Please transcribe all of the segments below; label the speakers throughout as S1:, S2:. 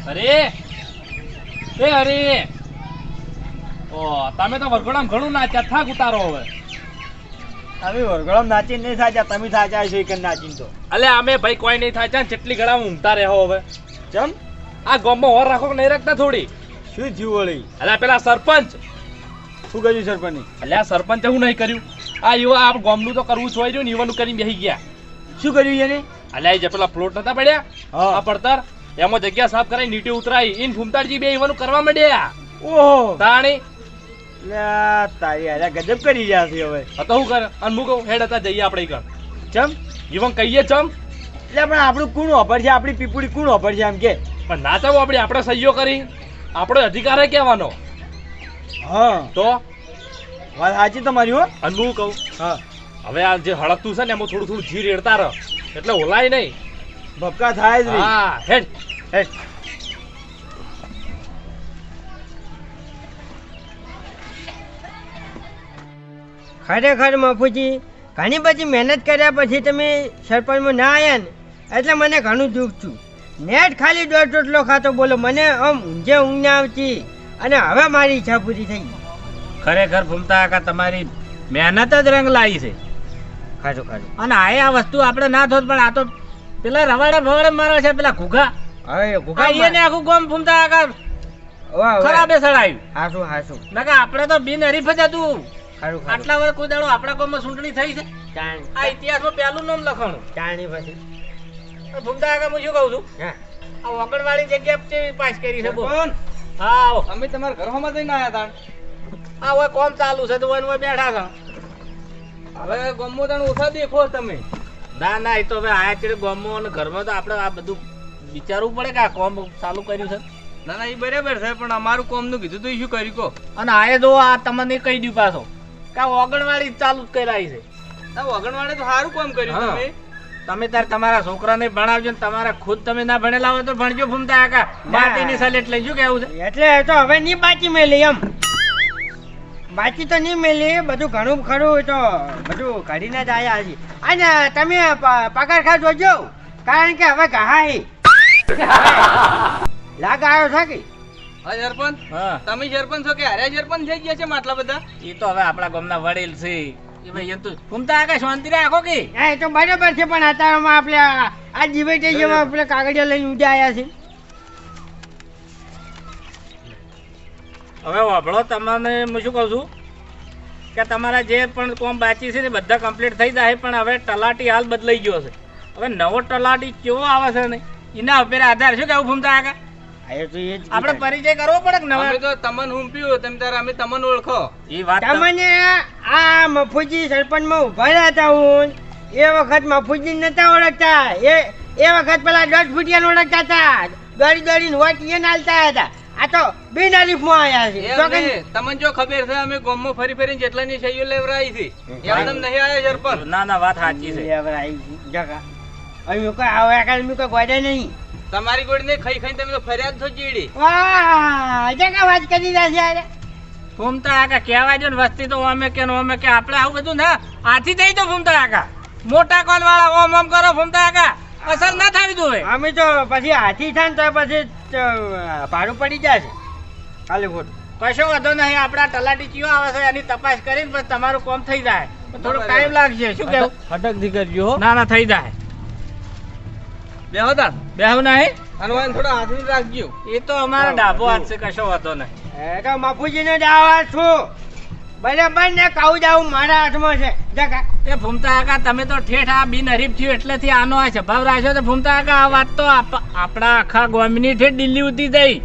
S1: અરે અરે ઓ તમે તો વરઘોડામાં ઘણું નાચ્યા, થાક ઉતારો હવે.
S2: અમે વરઘોડામાં નાચીને નહીં થાચ્યા, તમે થાચ્યા છો કે નાચીને તો.
S1: અલે અમે ભાઈ કોઈ નહીં થાય, જેટલી ઘડામાં ઊંઘતા રહો હવે.
S2: ચમ
S1: આ ગામમાં ઓર રાખો કે નહીં રાખતા થોડી?
S2: શું થયું વળી?
S1: અલ્યા પેલા સરપંચ
S2: શું કર્યું સરપંચ?
S1: અલ્યા સરપંચ હું નહીં કર્યું, આ યુવા આ ગામનું તો કરવું છોઈ રહ્યું ને યુવાનું કરીને બેસી ગયા.
S2: શું કર્યું એને?
S1: અલ્યા એ જે પેલા પ્લોટ નતા પડ્યા
S2: હા.
S1: આ પડતર એમાં જગ્યા સાફ કરાવી નીચે ઉતરાઈ ઇન ફૂમતાડજી બે યુવાનું કરવા માંડ્યા.
S2: ઓહો
S1: તાણી
S2: લ્યા તારી આલા ગજબ કરી રહ્યા છે હવે.
S1: તો શું કરે અને હું કહું હેડ હતા જઈએ આપણે ઘર.
S2: ચમ
S1: યુવન કહીએ ચમ
S2: એટલે પણ આપણું કોણ ઓફર છે? આપણી પીપુડી કોણ ઓફર છે? એમ કે
S1: પણ ના ચાવો આપણે સહીઓ કરી, આપણો અધિકાર હે કહેવાનો.
S2: હા
S1: તો
S2: વાત સાચી તમારી હો.
S1: અને હું કહું
S2: હા
S1: હવે આ જે હળકતું છે ને એમાં થોડું થોડું જીર રેડતા રહ એટલે ઓલાય નહીં.
S2: ભપકા થાય જ નહીં.
S1: હા હેડ
S2: હેડ.
S3: ખરેખર મફુજી ઘણી બધી મહેનત કર્યા પછી તમે સરપંચમાં ના આવ્યા ને એટલે મને ઘણું દુઃખ છું. નેટ ખાલી દોઢ રોટલો ખાતો બોલો, મને આમ ઊંઘે ઊંઘ ના આવતી અને હવે મારી ઈચ્છા પૂરી થઈ.
S4: ખરેખર ફૂમતા કાકા તમારી મહેનત જ રંગ લાવી છે.
S3: ખાજો ખાજો.
S4: અને આ વસ્તુ આપણે ના થોત પણ આ તો પેલા રવાડા ભવાડે મારે છે પેલા ઘુઘા.
S3: હવે
S4: આ એને આખું ગોમ ફૂમતા કાકા ખરાબે સડાયું.
S3: હાસું હાસું
S4: નકા આપણે તો બિન હરીફ જ હતું.
S3: ખારું ખારું.
S4: આટલા વર્ષ કોઈ દાડો આપણા ગામમાં ચૂંટણી થઈ છે?
S3: ચાણી
S4: આ ઇતિહાસમાં પહેલું નામ લખવાનું.
S3: ચાણી પછી
S4: ફૂમતા કાકા હું શું કહું છું,
S3: હા
S4: આ વગડવાળી જગ્યા કેવી પાસ કરી છે બોલ.
S2: સરપંચ,
S4: હા આવો.
S2: અમે તમારા ઘરમાં જઈને આયા તા.
S4: આ હવે કોમ ચાલુ છે તો ઓય ને ઓય બેઠા છે.
S2: હવે ગમો તાણ ઓછા દેખો તમે.
S4: ના ના એ તો હવે આયા છે ગામમાં અને ઘરમાં તો આપણે આ બધું વિચારવું પડે કે આ કોમ ચાલુ કર્યું છે.
S2: ના ના એ બરાબર છે પણ અમારું કોમ નું કીધું તો શું કર્યું કો?
S4: અને આએ જો આ તમને કહી દઉં પાછો કે આ ઓગણવાળી ચાલુ જ કરાવી છે.
S2: વગણવાડે તો સારું કામ કર્યું
S4: હા.
S2: તમે.
S4: તમે તાર તમારા છોકરાને ભણાવજો ને તમારા ખુદ તમે ના ભણેલા હોય તો ભણજો ફૂમતા કાકા. માટીની સલેટ લઈ શું કેવું છે?
S3: એટલે એ તો હવે નહીં બાકી મેલી એમ. બાકી તો નહીં મેલી, બધું ઘણું ખરું તો બધું કાઢીને જ આયા હજી. અને તમે પગાર ખા જોજો કારણ કે હવે ગહાઈ લાગ આવ્યો છે કે
S2: હા સરપંચ,
S4: હા
S2: તમે સરપંચ છો કે હાર્યા સરપંચ થઈ ગયા છે માટલા બધા?
S4: એ તો હવે આપણા ગામના વડીલ છે એ ભાઈ એમ તો ફૂમતા કાકા શાંતિ રાખો કે.
S3: હા એ તો બરાબર છે પણ અત્યારમાં આપણે આ જીવેટે જેવા આપણે કાગળિયા લઈને ઉડ્યા આવ્યા છે.
S4: હવે વાપરો તમને હું શું કહું છું કે તમારા જે પણ કોમ બાકી છે ને બધા કમ્પ્લીટ થઈ જાય પણ હવે તલાટી હાલ બદલાઈ ગયો છે. હવે નવો તલાટી કેવો આવે છે ને એના ઉપર આધાર શું કેવું ફૂમતા કાકા?
S3: હા, એ તો એ જ
S4: આપણે પરિચય કરવો પડે કે
S2: અમે
S4: નવા?
S2: તો તમને હુંપ્યું તમે તારે અમે તમને ઓળખો.
S4: એ વાત તો-
S3: તમને આ મફુજી સરપંચમાં ઉભા રહ્યા હતા હું એ વખત મફુજી નતા ઓળખતા, એ વખત પેલા 10 ફૂટિયાને ઓળખતા હતા, દોડી દોડીને વોટ એને આલતા હતા. આ તો બિનહરીફમાં આવ્યા છે તો કઈ
S2: તમને જો ખબર છે અમે ગામમાં ફરી ફરીને જેટલાની સહીઓ લેવરાઈ છે એમ નહીં આયા સરપંચ.
S4: ના ના વાત સાચી છે.
S3: લેવર આવી જગા અહીં કોઈ આવે એકાડમી કોઈ ગોડે નહીં.
S2: તમારી ગોળી ને ખાઈ ખાઈને તમે તો ફરિયાદ છો ચીડી.
S3: વાહ જગા વાત કરી રહ્યા છે યાર.
S4: ફૂમતા કાકા કહેવા જો ને વસ્તી તો અમે કે આપણે આવું બધું ના આથી થઈ તો ફૂમતા કાકા મોટા કોલ વાળા ઓમ ઓમ કરો ફૂમતા કાકા અસર ના થવી જોઈએ.
S3: અમે તો પછી હાથી થાય ને તો પછી ભાડું પડી જાય છે ખાલી ખોટું.
S4: કશો વાંધો નહીં, આપણા તલાટી ચિયો આવે છે એની તપાસ કરીને પછી તમારું કામ થઈ જાય. થોડો ટાઈમ લાગશે શું કેવું?
S2: અટક થી કરજો હો.
S4: ના ના થઈ જાય.
S2: બેહો તાર
S4: બેહું નહીં
S2: અને વાન થોડા હાથની રાખજો.
S4: એ તો અમારા ડાબો હાથ છે, કશો વાંધો નહીં.
S3: એ તો મફુજીનો દાવા છું બરાબર ને, કાઉ દાવું મારા હાથમાં છે જગા.
S4: એ ફૂમતા કાકા તમે તો ઠેઠ આ બિનહરીફ થયું એટલેથી આનો આ સ્વભાવ રાખ્યો તો ફૂમતા કાકા આ વાત તો આપણા આખા ગામની ઠેઠ દિલ્હી ઉધી થઈ.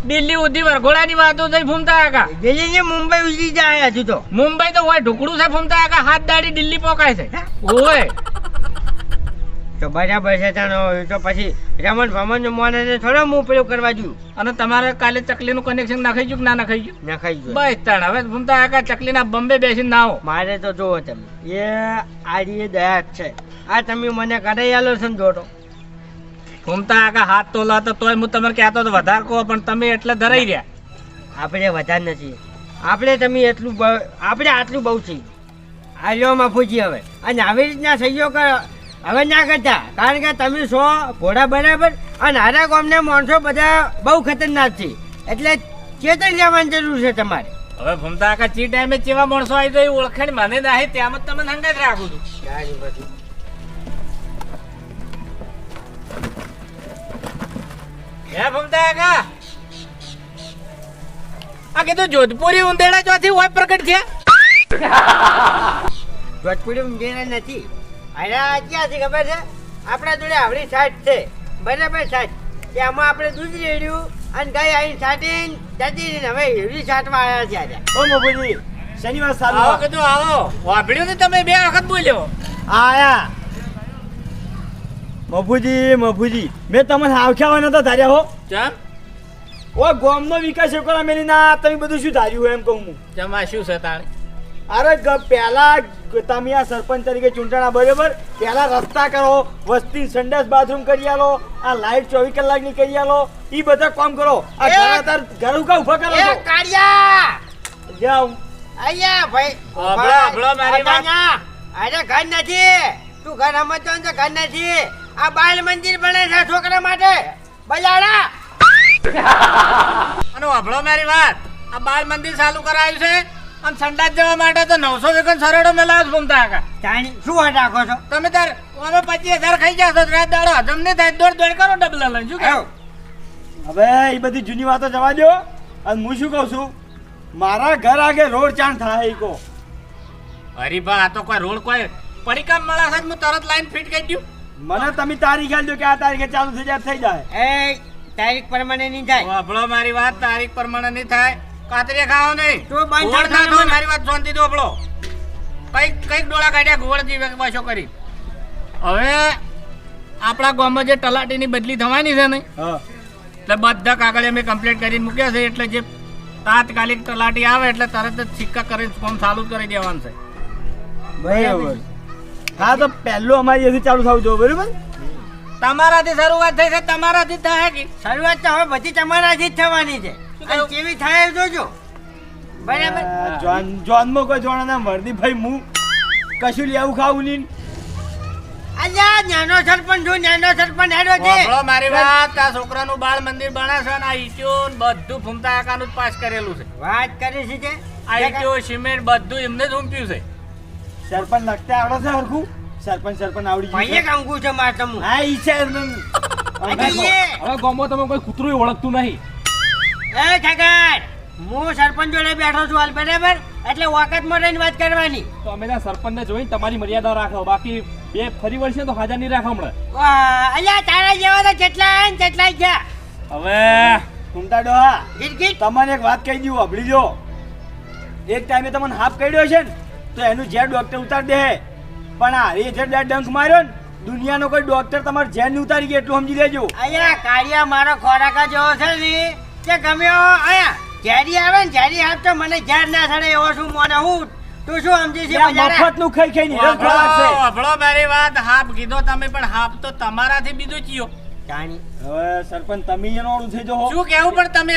S4: દિલ્હી ઉધી વરઘોડાની વાતો થઈ ફૂમતા કાકા.
S3: દિલ્હી મુંબઈ ઉડી જાય હજુ તો.
S4: મુંબઈ તો હોય ઢુકડું છે ફૂમતા કાકા, હાથ દાડી દિલ્હી પોકાય છે. ઓય
S3: તો બરાબર છે તાનો એ તો પછી રમણ ભમણ મોને થોડા હું પેલું કરવા દઉં.
S4: અને તમારે કાલે ચકલીનું કનેક્શન નાખાઈ ગયું કે ના નાખાઈ ગયું?
S3: નખાઈ ગયું.
S4: બસ તાણ હવે ફૂમતા કાકા ચકલીના બંબે બેસીને ના આવો.
S3: મારે તો જોવો તમે એ આડી દયા જ છે. આ તમે મને કઢાઈ આલો છો ને જોડો.
S4: ફૂમતા કાકા હાથ તો લાતો તોય હું તમને કહેતો તો વધારે કહો પણ તમે એટલે ધરાઈ રહ્યા.
S3: આપણે વધારે નથી, આપણે તમે એટલું આપણે આટલું બહુ છે. આ લ્યો મફુજી હવે અને આવી રીતના સહયોગ હવે ના કરતા કારણ કે તમે છો ઘોડા બરાબર અને હારા ગામના માણસો બધા બહુ ખતરનાક છે એટલે ચેતન રહેવાની જરૂર છે તમારે.
S4: હવે ભમતા કાકા ચી ટાઈમે ચેવા માણસો આવી તો એ ઓળખાણ મને નાહે ત્યાં જ તમને હંગાત રાખું છું. હે ભમતા કાકા આ કીધું જોધપુરી ઉંદેડા ચોથી હોય પ્રગટ છે.
S3: જોધપુરી ઊંઘેરા નથી. હારા ક્યાં છે ખબર છે? આપણા જોડે આવડી સાઠ છે બરાબર સાઠ કે આમાં આપણે દૂધ રેડ્યું અને ગાય આવીને છાંટીને જતી રહીને હવે એવી છાંટવા આવ્યા છે આજે.
S5: ઓ મફુજી શનિવાર
S4: આવો
S5: સારું
S4: કીધું આવો વાપડ્યું ને તમે 2 વખત બોલ્યો.
S5: આયા મફુજી મેં તમને આવખ્યા નતા ધાર્યા હો.
S4: ચમ
S5: ઓ ગામનો વિકાસ કરો મેલી ના તમે બધું શું ધાર્યું હોય એમ કહું હું.
S4: જમા શું છે તાણે?
S5: અરે પહેલા તમે આ સરપંચ તરીકે ચૂંટણા બરોબર પહેલા રસ્તા કરો વસ્તી સંડાસ બાથરૂમ કરી આલો આ લાઈટ 24 કલાકની કરી આલો ઈ બધા કામ કરો. આ ઘર ઉકા ઉભા કરો
S3: એ કાળિયા
S5: જાઓ
S3: અહીંયા ભાઈ
S4: હભળો મારી વાત.
S3: અરે ઘર નથી તું ઘર સમજતો ને તો ઘર નથી આ બાળ મંદિર બને છે છોકરા માટે બજાડા.
S4: અને વાપડો મારી વાત આ બાળ મંદિર ચાલુ કરાયું છે અને સંડાસ જવા માટે તો 900 વેકન સરેડો મેલાવ ભમતા કાકા.
S3: તાણી શું વાત રાખો છો?
S4: તમે તાર અમે 25,000 ખાઈ જશો રાત દાડો હજમ નહીં થાય દોડ કરો ડબલા લઈને શું કહો?
S5: હવે એ બધી જૂની વાતો જવા દો અને હું શું કહું છું મારા ઘર આગળ રોડ ચાણ થાય ઈ કહો.
S4: હરીભા આ તો કોઈ રોડ કોઈ પડીકામ મળે છે હું તરત લાઈન ફિટ કરી દઉં.
S5: મને તમે તારીખ આલજો કે આ તારીખે ચાલુ થઈ જાય
S3: એ તારીખ પ્રમાણે નહીં થાય.
S4: વાપડો મારી વાત તારીખ પ્રમાણે નહીં થાય. કાતરી ખાઓ નહીં
S3: તો બંધ
S4: ગોળ
S3: થા
S4: ના થો, મારી વાત શાંતિ દો આપણો કઈક ડોળા કાઢ્યા ગોળ જેવી વાશો કરી. હવે આપણા ગામમાં જે તલાટીની બદલી થવાની છે ને
S5: હા
S4: એટલે બધા કાગળ અમે કમ્પ્લીટ કરીને મૂક્યા છે એટલે જે તાત્કાલિક તલાટી આવે એટલે તરત જ સિક્કા કરીને ફોર્મ ચાલુ કરી દેવાનું છે.
S5: બરાબર હા તો પહેલું અમારી એથી ચાલુ થવું જોઈએ બરાબર.
S4: તમારાથી શરૂઆત થઈ છે તમારાથી જ થાય કે
S3: શરૂઆત તો હવે બધી તમારાથી જ થવાની છે અને કેવી થાય એ જોજો બરાબર.
S5: જોનમાં કોઈ જોણા ના વર્દી ભાઈ હું કશું લેવું ખાવું નહીં.
S3: અલ્યા નાનો સરપંચ છું નાનો સરપંચ હેડો છે.
S4: વાપરો મારી વાત આ છોકરાનું બાળ મંદિર બને છે ને આ ઈટો ને બધું ફૂમતા કાકાનું જ પાસ કરેલું છે.
S3: વાત કરી છે તે
S4: આ ઈટો સિમેન્ટ બધું એમને જ ઉમપ્યું છે.
S5: સરપંચ લગતા આવડે છે હરખું સરપંચ આવડી
S3: ભાઈએ
S5: ગયું છે.
S3: કામ છે માર તમુ
S5: હા ઈ છે
S1: હવે ગામમાં તમે કોઈ કૂતરું ઓળખતું નહીં.
S3: એ ઠાકર હું સરપંચ જોડે બેઠો છું હાલ બરાબર એટલે વખતમાં રહીને વાત કરવાની.
S1: તો અમે ત્યાં સરપંચને જોઈને તમારી મર્યાદા રાખો બાકી બે ફરી વળશે તો હાજર નહીં રાખો હમણાં.
S3: અલ્યા તારા જેવા તો કેટલા ને કેટલા ગયા
S1: હવે
S5: ઘૂમતા ડોહા
S3: ગીટ ગીટ
S5: તમને એક વાત કહી દઉં અભળી જો એક ટાઈમે તમને હાફ કર્યો છે ને તો એનું ઝેર ડોક્ટર ઉતાર દે પણ આ એ જે ડંખ માર્યો ને દુનિયાનો કોઈ ડોક્ટર તમારે ઝેર નહીં ઉતારી ગયો એટલું સમજી લેજો.
S3: અલ્યા કાળિયા મારો ખોરાક જેવો છે ને કે ગમ્યો અયા ઝેરી આવે ને ઝેરી આપ તો મને ઝેર ના થડે એવો શું મોને હું તું શું સમજી છે
S5: મફત નું ખાઈ ખાઈને હેરાન ખોરાક છે.
S4: વાપરો મારી વાત હાફ કીધો તમે પણ હાફ તો તમારાથી બીજું ચિયો.
S3: જાણી
S5: હવે સરપંચ તમે એનો ઓળું થઈ જો
S4: શું કેવું પણ તમે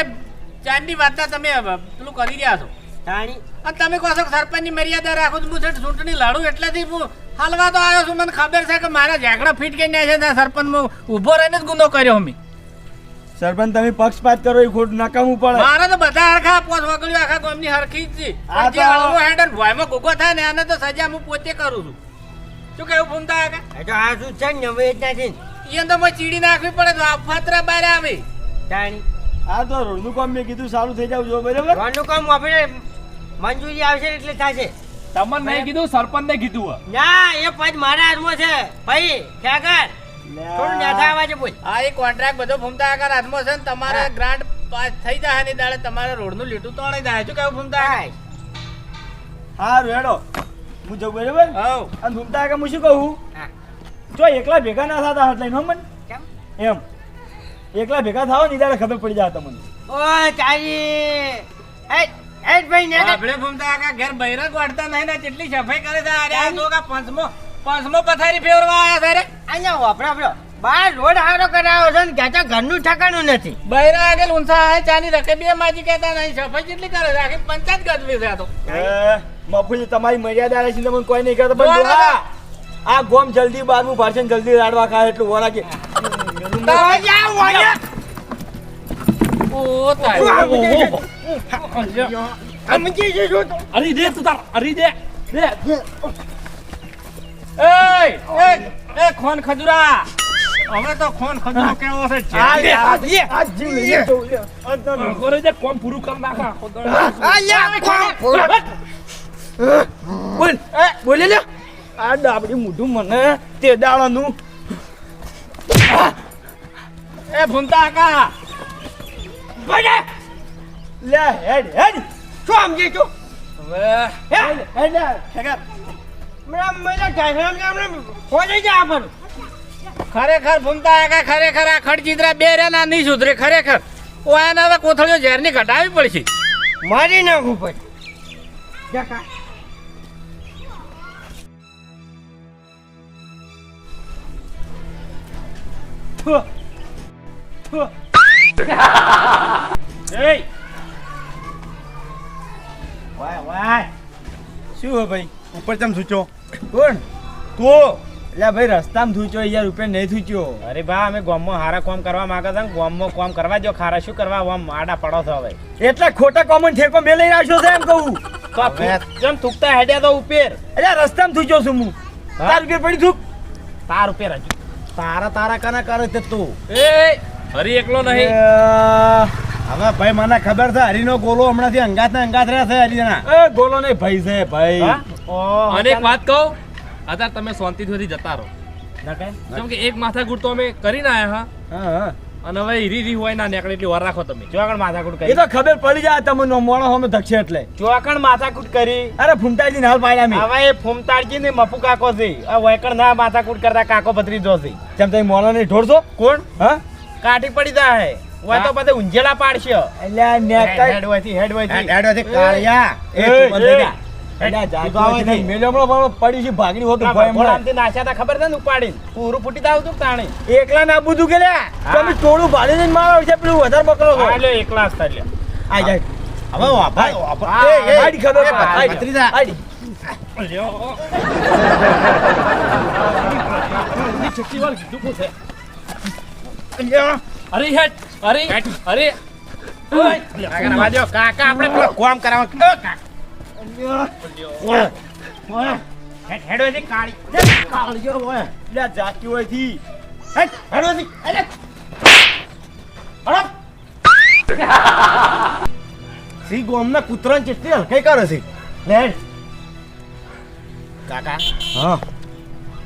S4: ચાંદની વાતના તમે પેલું કરી રહ્યા છો
S3: જાણી
S4: અને તમે કહો છો કે સરપંચની મર્યાદા રાખો તો હું છે ચૂંટણી લડું એટલેથી હું હાલવા તો આવ્યો છું મને ખબર છે કે મારા ઝાકડા ફીટ કરીને છે ત્યાં સરપંચમાં ઊભો રહીને જ ગુનો કર્યો અમે.
S5: સરપંચ તમે પક્ષપાત કરો એ ખોટું નકામું પડે.
S4: મારા તો બધા હરખા પોસ વગડ્યું આખા ગામની હરખી જ છે.
S5: આ
S4: જે
S5: તો-
S4: હળવો હેડ અને ભોયમાં ગોગો થાય ને આને તો સજા હું પોતે કરું છું. શું કેવું ફૂમતા કાકા?
S3: એ તો આ શું છે ને હવે જ નથી
S4: એને તો મેં ચીડી નાખવી પડે તો આ ફાતરા બહાર આવે.
S3: જાણી
S5: આ તો રોડનું કામ મેં કીધું સારું થઈ જાવ જો બરાબર.
S3: રોડનું કામ આપણે મંજૂરી આવશે એટલે થશે.
S1: તમને નહીં કીધું સરપંચને કીધું હે.
S3: ના એ પદ મારા હાથમાં છે ભાઈ ઠાકર થોડું નેતા અવાજે બોલ.
S4: આ એ કોન્ટ્રાક્ટ બધો ફૂમતા કાકા હાથમાં છે ને તમારે
S3: હા.
S4: ગ્રાન્ટ પાસ થઈ જાય ને દાડે તમારે રોડનું લીટું તોડી જાય. શું કેવું ફૂમતા કાકા?
S5: હારું હેડો હું જઉં બરાબર.
S4: હઉ.
S5: અને ઘૂમતા કે હું શું કહું
S3: હા.
S5: જો એકલા ભેગા ના થતા હાથ લઈને હો મન
S3: કેમ?
S5: એમ એકલા ભેગા થાવ ને ત્યારે ખબર પડી જાય તમને.
S3: ઓય તારી હેડ હેડ ભાઈ ને
S4: આપણે ફૂમતા કાકા ઘેર બૈરક વાળતા નહીં ને કેટલી સફાઈ કરે છે. અરે આ તો કા પંચમો પથારી ફેરવા આયા છે રે.
S3: અહીંયા વાપરો આપણો બાર રોડ હારો કરાયો છે ને ક્યાં ઘરનું ઠકાણું નથી.
S4: બૈરા આગળ ઊંચા આય ચાની રકે બે માજી કહેતા નહીં સફાઈ કેટલી કરે છે આખી પંચાયત ગજવી છે આ તો.
S5: મફુજી તમારી મર્યાદા રહે છે તમને કોઈ નહીં કરતો પણ
S4: બોલો.
S5: આ ગોમ જલ્દી બારમું ભાષણ જલ્દી રાડવા ખાય એટલું વરાકે
S2: ઓ તાય
S1: અરી દે તું તાર અરી દે દે
S4: એ ખોન ખજુરા હવે તો ખોન ખજુરો કેવો છે
S1: કરે દે કોમ પૂરું કર નાખા
S5: બોલે લે આ ડાબડી મોઢું મને તે દાડાનું
S4: એ ભૂમતા કાકા
S5: લે હેડ હેડ
S3: શું સમજે છો
S1: હવે
S5: હેડ હેડ હેડ
S4: ખરેખર ભૂમતા કાકા ખરેખર આ ખડચિત્રા બે રેના નહીં સુધરે ખરેખર ઓયાને હવે કોથળીઓ ઝેરની ઘટાડવી પડશે
S3: મારી નાખું પછી
S5: વાય વાય શું હે ભાઈ ઉપર ચમ થૂચો કોણ તું એટલે ભાઈ રસ્તામાં થૂચો યાર ઉપર નહીં થૂચ્યો
S4: અરે બા અમે ગામમાં હારા કામ કરવા માંગતા હતા ને ગામમાં કામ કરવા જો ખારા શું કરવા આમ આડા પડો છો હવે
S5: એટલે ખોટા કોમન ઠેકો મેં લઈ રાખ્યો છે એમ કહું
S4: જેમ થૂકતા હેડ્યા તો ઉપર
S5: એટલે રસ્તામાં થૂચ્યો છું હું તાર ઉપર પડી થૂક
S4: તાર ઉપર હજુ
S5: તારા કના કરે તે તું
S1: એ હરી એકલો નહીં
S5: હવે ભાઈ મને ખબર છે હરીનો ગોલો હમણાંથી અંગાત રહ્યા છે હરીના એ ગોલો નહીં ભાઈ છે ભાઈ
S1: અને એક વાત કહું અત્યારે તમે શાંતિથી જતા રહો કેમ કે એક માથાકૂટ તો અમે કરીને આયા હા અને હવે હીરી રી હોય ના નીકળે એટલી વાર રાખો તમે
S4: ચોકણ માથાકૂટ
S5: એ તો ખબર પડી જાય તમને મોણો હોમે ધક્ષે એટલે
S4: ચોકણ માથાકૂટ કરી
S5: અરે ફૂમતાજી ને હાલ પાડ્યા મે
S4: હવે એ ફૂમતાજી ને મફુ કાકો છે આ વૈકણ ના માથાકૂટ કરતા કાકો ભત્રીજો છે
S5: જેમ તમે મોણો ને ઢોળશો
S4: કોણ
S5: હા
S4: કાઠી પડી જાય હોય તો બધે ઊંઝેલા પાડશે
S5: એટલે નેકર
S4: હેડ હોયથી
S5: કાળિયા એ તું બંધ થઈ જા એટલે જાતો મેલોમણો વાળો પડી છે ભાગડી હોતું ભય મળે
S4: આમથી નાશ્યા તા ખબર છે ને ઉપાડીને પૂરું ફૂટી દાવ તું તાણે
S5: એકલા ના બધું કે લે તમે ટોળું ભાડીને મારો છે પેલું વધારે બકરો છો
S4: આ લે એકલા જ તાર લે
S5: આ જાય હવે વાપા એ આડી ખબર આડી ભત્રીજા આડી
S1: ચક્કીવાળ કીધું છે અરે હેડ અરે અરે
S4: કાકા વાજો કાકા આપણે પેલો કામ કરાવવા હેડ હોય કાળી
S5: કાળિયો હોય લે જાકી હોય થી હેડ હોય થી અરે હડપ સી ગોમના કૂતરાને ચેટલી હલકાઈ કરે છે લે
S4: કાકા
S5: હા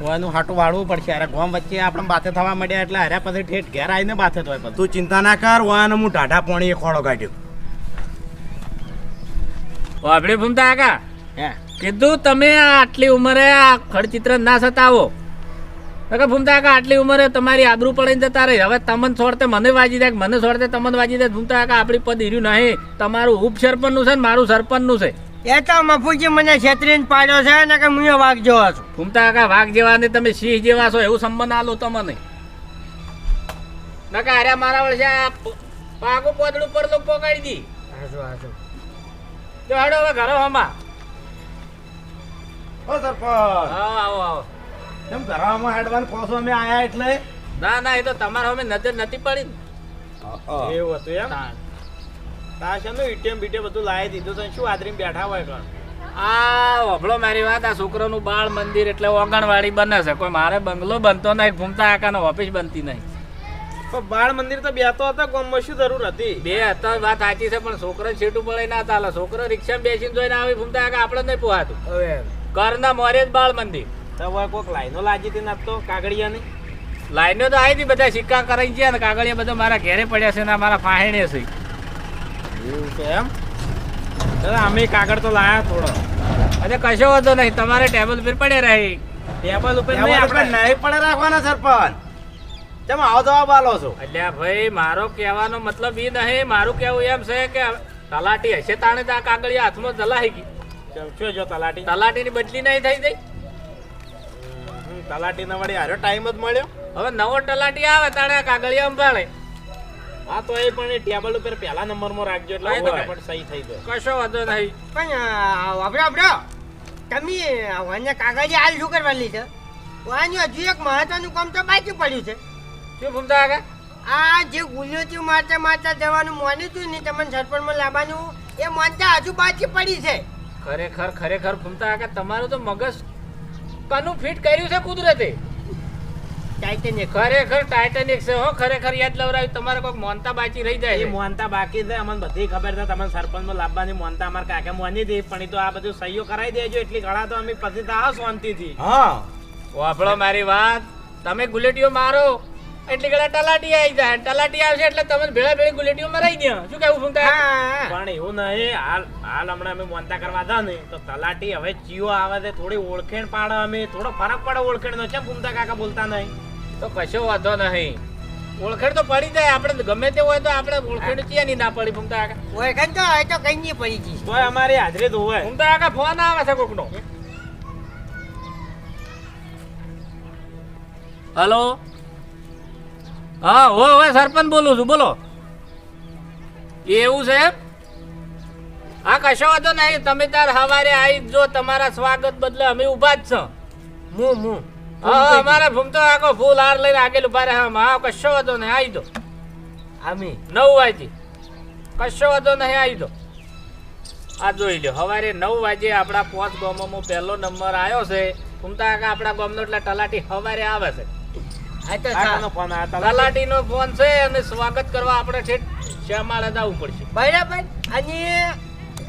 S4: ઓનું હાટું વાળવું પડશે અરે ગોમ વચ્ચે આપણે બાતે થવા માંડ્યા એટલે હર્યા પછી ઠેઠ ઘેર આવીને બાતે થવાય પછી
S5: તું ચિંતા ના કર વાને હું ટાઢા પાણી એ ખોળો કાઢ્યો
S4: આપણે ભૂમતા કાકા કીધું તમે આટલી ઉંમરે આ ખડચિત્ર ના સતાવો ભૂમતા કાકા આટલી ઉંમરે તમારી આબરૂ પડીને જતા રહી હવે તમને છોડતે મને વાજી દે મને છોડતે તમને વાજી દે ભૂમતા કાકા આપણી પદ હીર્યું નહીં તમારું ઉપસરપંચનું છે ને મારું સરપંચનું છે
S3: એ તો મફુજી મને છેતરીને પાડ્યો છે ને કે હું વાઘ જેવો છું
S4: ભૂમતા કાકા વાઘ જેવા ને તમે સિંહ જેવા છો એવું સંબંધ આલો તમને નકા હાર્યા મારા વર્ષે પાકો પોદડું પર લોકો પોકાડી દી જો હાડો હવે ઘરો હમા
S5: ઓ સરપંચ
S4: આવો આવો
S5: કેમ ઘરમાં હેડવાન કોસો અમે આયા એટલે
S4: ના ના એ તો તમારા અમે નજર નથી પડી ને
S5: એવું હતું એમ
S4: તાશાનું ઈટીએમ બીટીએમ બધું લાવી દીધું તો શું આદરીને બેઠા હોય કોણ આ ઓભળો મારી વાત આ છોકરાનું બાળ મંદિર એટલે ઓગણવાડી બને છે કોઈ મારે બંગલો બનતો નહીં ઘૂમતા આકાનો ઓફિસ બનતી નહીં
S2: પણ બાળ મંદિર તો બે તો હતા ગામમાં શું જરૂર હતી
S4: બે હતા વાત સાચી છે પણ છોકરો છેટું પડે ના ચાલે છોકરો રિક્ષામાં બેસીને જોઈને આવી ઘૂમતા આકા આપણે નહીં પોહાતું
S2: હવે
S4: ઘરના મોરે જ બાળ મંદિર
S2: તો હવે કોઈક લાઈનો લાગી હતી ના તો કાગળિયાની
S4: લાઈનો તો આવી હતી બધા સિક્કા કરાઈ ગયા ને કાગળિયા બધા મારા ઘેરે પડ્યા છે ને મારા ફાહેણે છે
S2: એવું છે એમ ચાલો અમે કાગળ તો લાયા થોડો
S4: અરે કશો હતો નહીં તમારે ટેબલ પર પડે રહી
S2: ટેબલ ઉપર
S5: આપણે
S2: આપણે
S5: નહીં પડે રાખવાના સરપંચ તેમ આવો જવાબ આલો છો
S4: અલ્યા ભાઈ મારો કહેવાનો મતલબ એ નહીં મારું કહેવું એમ છે કે તલાટી હશે તાણે તો આ કાગળિયા હાથમાં જલાઈ ગઈ
S2: શું જો તલાટી
S4: તલાટીની બદલી નહીં થઈ ગઈ
S2: તલાટીને વળી હારો ટાઈમ જ મળ્યો
S4: હવે નવો તલાટી આવે તાણે આ કાગળિયા સંભાળે
S2: હા તો એ પણ ટેબલ ઉપર પહેલા નંબરમાં રાખજો એટલે
S4: હોય.
S2: ફટાફટ સહી થઈ જાય
S4: કશો વાંધો નહીં
S3: પણ વાપરો તમે વાંને કાગળિયા હાલ શું કરવાની છે વાંનું હજુ એક મહત્વનું કામ તો બાકી પડ્યું છે
S4: શું ભૂમતા કાકા?
S3: આ જે ગુલિયોથી મારતા મારતા જવાનું મોન્યું હતું ને તમને સરપંચમાં લાવવાનું એ મોનતા હજુ બાકી પડી છે.
S4: ખરેખર ભૂમતા કાકા તમારું તો મગજ કનું ફિટ કર્યું છે કુદરતે.
S3: ટાઇટેનિક
S4: ખરેખર ટાઇટેનિક છે હો. ખરેખર યાદ લવરાવી તમારે કોઈક મોનતા બાકી રહી જાય
S6: એ
S4: છે.
S6: મોનતા બાકી છે અમને બધી ખબર છે. તમને સરપંચમાં લાવવાની મોનતા અમારા કાકા મોની હતી, પણ એ તો આ બધું સહીઓ કરાવી દેજો એટલી ઘણા તો અમે પછી તો આવો શાંતિથી.
S5: હા
S4: વાપરો મારી વાત. તમે ગુલેટીઓ મારો એટલી ઘણા તલાટી આવી જાય. તલાટી આવશે એટલે તમે ભેળા ભેળી ગુલેટીઓ મરાઈ દે. શું કેવું ભૂમતા કાકા?
S3: હા
S6: પણ એવું નહીં. હાલ હમણાં અમે મોનતા કરવા દા ને તો તલાટી હવે ચિયો આવે છે, થોડી ઓળખેણ પાડે. અમે થોડો ફરક પડે ઓળખેણ નો. કેમ ભૂમતા કાકા બોલતા નહીં?
S4: તો કશો વાંધો નહીં. ઓળખેણ તો પડી જાય. આપણે ગમે તે હોય તો આપણે ઓળખેણ ચિયાની ના પડી ભૂમતા કાકા.
S3: ઓળખાણ તો હવે તો કઈ નહીં પડી ગઈ.
S6: તોય અમારી હાજરી તો હોય.
S4: ભૂમતા કાકા ફોન આવે છે કોકનો. હલો, હા હો સરપંચ બોલું છું. બોલો. એવું છે એમ? હા કશો વાંધો નહીં. તમે તાર હવારે આવી જો. તમારા સ્વાગત બદલે અમે ઉભા જ છો.
S3: હું
S4: હા અમારે ભૂમતો આખો ફૂલ હાર લઈને આગળ ઉભા રહ્યા. હા કશો વાંધો નહીં. આવી દો
S3: અમે
S4: 9 વાગે. કશો વાંધો નહીં. આવી દો. આ જોઈ લો. સવારે 9 વાગે આપણા 5 ગામોમાં પહેલો નંબર આવ્યો છે. ભૂમતા કાકા આપણા ગામનો એટલે તલાટી સવારે આવે છે.
S3: આ તો
S6: કાકાનો ફોન આવ્યો તલાટી.
S4: તલાટીનો ફોન છે અને સ્વાગત કરવા આપણે ઠેઠ શ્યામાળા જવું પડશે.
S3: બરાબર. અને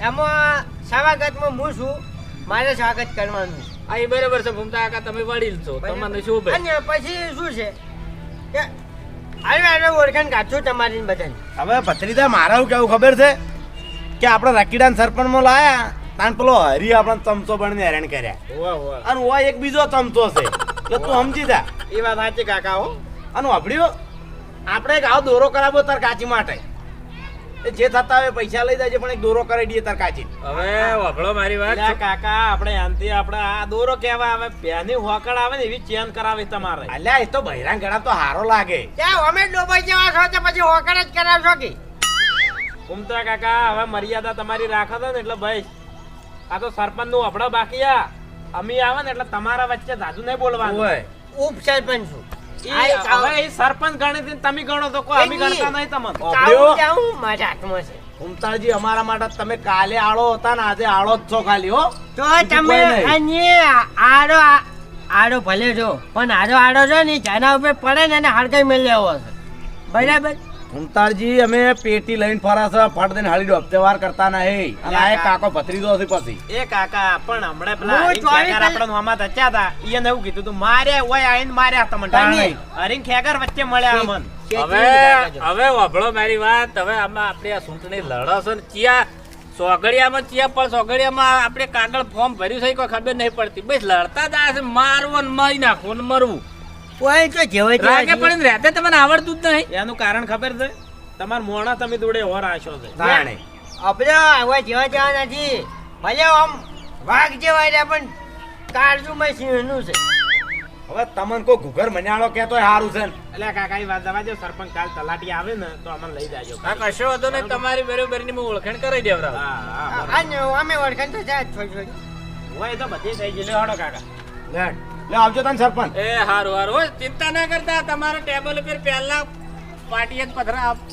S3: એમાં સ્વાગતમાં હું છું, મારે સ્વાગત કરવાનું.
S4: આ એ બરાબર છે ભૂમતા કાકા. તમે વડીલ છો, તમને શું ભાઈ?
S3: અને પછી શું છે કે હારે ઓળખાણ કાઢશું તમારી બધાને.
S5: હવે ભત્રીજા મારે એવું કેવું ખબર છે કે આપણે રકીડાન સરપંચમાં લાયા તાન પેલો હરી આપણને ચમચો બનીને હેરાન કર્યા.
S6: હોવે, હોવે.
S5: અને ઓય એક બીજો ચમચો છે એટલે તું સમજી જા.
S6: એ વાત સાચી કાકા હો.
S5: અને વાપડ્યો આપણે એક આવો દોરો કરાવો તાર કાચી માટે. એ જે થતા હવે પૈસા લઈ જાય પણ એક દોરો કરાવી દઈએ તાર કાચી.
S4: હવે વાપરો મારી વાત.
S6: અલ્યા કાકા આપણે આનથી આપણે આ દોરો કેવા આવે પેની હોકડ આવે ને એવી ચેન કરાવી તમારે.
S5: અલ્યા એ તો બૈરાંગ ગળા તો હારો લાગે.
S3: ત્યાં અમે ડોબાઈ જવા છો તો પછી હોકડ જ કરાવશો કે?
S6: ઘૂમતા કાકા હવે મર્યાદા તમારી રાખો છો ને એટલે ભાઈ આ તો સરપંચ નું હપડા બાકી આ અમી આવે ને એટલે તમારા વચ્ચે જાજુ નહીં બોલવાનું.
S4: ઓય
S3: ઉપ સરપંચ છું.
S6: હવે એ સરપંચ ગણે છે ને તમે ગણો તો કોઈ અમે ગણતા નહીં તમને.
S3: ચાવું ચાવું મારા હાથમાં છે.
S5: ઉમતાજી અમારા માટે તમે કાલે આળો હતા ને આજે આળો જ છો ખાલી હો.
S3: તો
S5: બીજું
S3: તમે
S5: કોઈ નહીં.
S3: અને આડો ભલે છો પણ આડો છો ને જેના ઉપર પડે ને એને હડકાઈ મેળ લેવો છે. બરાબર.
S5: ઉમતાજી અમે પેટી લઈને ફરા છે ફટ દઈને હાલી હપ્તે વાર કરતા નહીં. અને આ એક કાકો ભત્રીજો છે પછી.
S6: એ કાકા પણ હમણાં પેલા
S3: હું
S6: હરીન
S3: 24
S6: ખેગર આપણા નોમાં ધચ્યા હતા એને એવું કીધું તું માર્યા ઓય આઈને માર્યા તમને
S3: તને.
S6: હરીન ખેગર વચ્ચે મળ્યા અમન.
S4: હવે વાપરો મારી વાત. હવે આમાં આપણે આ ચૂંટણી લડો ને ચિયા સોગડિયામાં ચિયા પણ સોગડિયામાં આપણે કાગળ ફોર્મ ભર્યું છે કોઈ ખબર નહીં પડતી. બસ લડતા જ આ છે. મારવું ને મારી નાખવું ને મરવું.
S3: કોઈ તો જેવો
S4: રાગે પડીને રહેતે તમને આવડતું જ નહીં.
S6: એનું કારણ ખબર છે તમાર મોણા તમે દોડે ઓર આશો છે.
S5: તાણે.
S3: આપણે હવે જેવા નથી. ભલે આમ વાઘ જેવા રહ્યા પણ કાળજુમાં સિંહનું છે.
S5: હવે તમને કોઈ ઘુઘર મન્યાળો કહેતો સારું છે ને.
S6: એટલે કાકા એ વાત જવા દો. સરપંચ કાલ તલાટી આવે ને તો અમને લઈ જાજો.
S4: આ કશો વાંધો નહીં. તમારી બરોબરની હું ઓળખાણ કરી દેવરા.
S6: હા હા બરાબર.
S3: અને અમે ઓળખાણ તો જાય થોડી.
S6: હોય તો બધી થઈ ગઈ. લે હડો કાકા.
S5: લે આવજો તને સરપંચ.
S4: એ હારું હારું હોય. ચિંતા ના કરતા. તમારા ટેબલ ઉપર પહેલા પાટીએ જ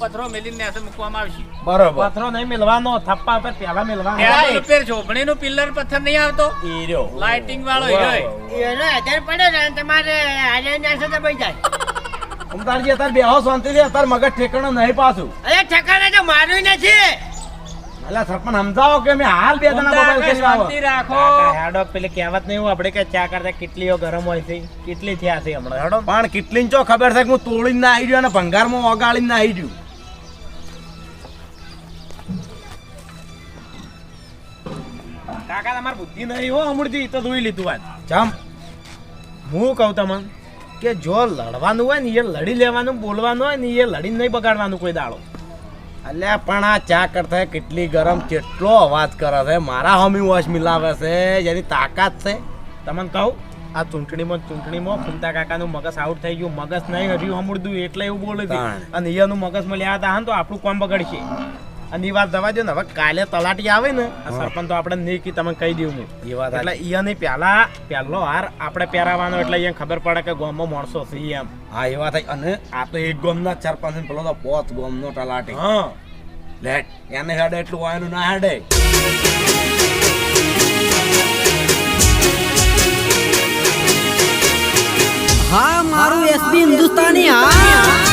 S4: પથરો મેલીને નેસે મૂકવામાં આવશે.
S5: બરોબર.
S6: પથરો નહીં મિલવાનો થપ્પા પર પેલા મિલવાનો.
S4: ટેબલ ઉપર ઝોપડીનું પિલ્લર પથ્થર નહીં આવતો.
S5: ઈ રહ્યો.
S4: લાઇટિંગ વાળો હીરો.
S3: એનો આધાર પડે ને તમારે આજે નાશે તો પડી જાય.
S5: ઉમતાજી અત્યારે બેહો શાંતિથી. અત્યારે મગજ ઠેકાણો નહીં પાછું.
S3: અરે ઠેકાણે તો મારું નથી.
S5: એટલે સરપંચ સમજાવો કે મેં હાલ બે જણા મોબાઈલ કરી આવો.
S4: શાંતિ રાખો.
S6: કાકા, હેડો પેલી કહેવત નહીં હું આપણે કે ચા કરતા કેટલીઓ ગરમ હોય છે કેટલી થયા છે હમણાં હેડો.
S5: પણ કેટલી ચો ખબર છે કે હું તોડીને ના આવી ગયો અને ભંગારમાં ઓગાળીને ના આવી ગયું.
S6: કાકા તમારી બુદ્ધિ નહીં હો અમૃતિ તો જોઈ લીધું વાત.
S5: જમ.
S6: હું કહું તમને કે જો લડવાનું હોય ને એ લડી લેવાનું, બોલવાનું હોય ને એ લડીને નહીં બગાડવાનું કોઈ દાડો.
S5: અલ્યા પણ આ ચા કરતા કેટલી ગરમ કેટલો અવાજ કરે છે. મારા હમી વોશ મિલાવે છે જેની તાકાત છે.
S6: તમને કહું આ ચૂંટણીમાં ફૂમતા કાકાનું મગજ આઉટ થઈ ગયું. મગજ નહીં હર્યું હમુડતું એટલે એવું બોલે છે.
S5: તાણ.
S6: અને એનું મગજમાં લેવા હતા ને તો આપણું કામ બગડશે. અને એ વાત જવા દો ને હવે કાલે તલાટી આવે ને આ સરપંચ તો આપણે નહીં કે તમે કહી દઉં હું
S5: એ વાત
S6: એટલે ઈયાને પહેલો હાર આપણે પહેરાવાનો એટલે અહીંયા ખબર પડે કે ગામમાં માણસો છે એમ.
S5: હા એ વાત અને આ તો એક ગામના સરપંચ પેલો તો 5 ગામનો તલાટી
S6: હા
S5: લેટ એને હેડે એટલું વાયનું ના હેડે.
S7: હા મારું એસબી હિન્દુસ્તાની હા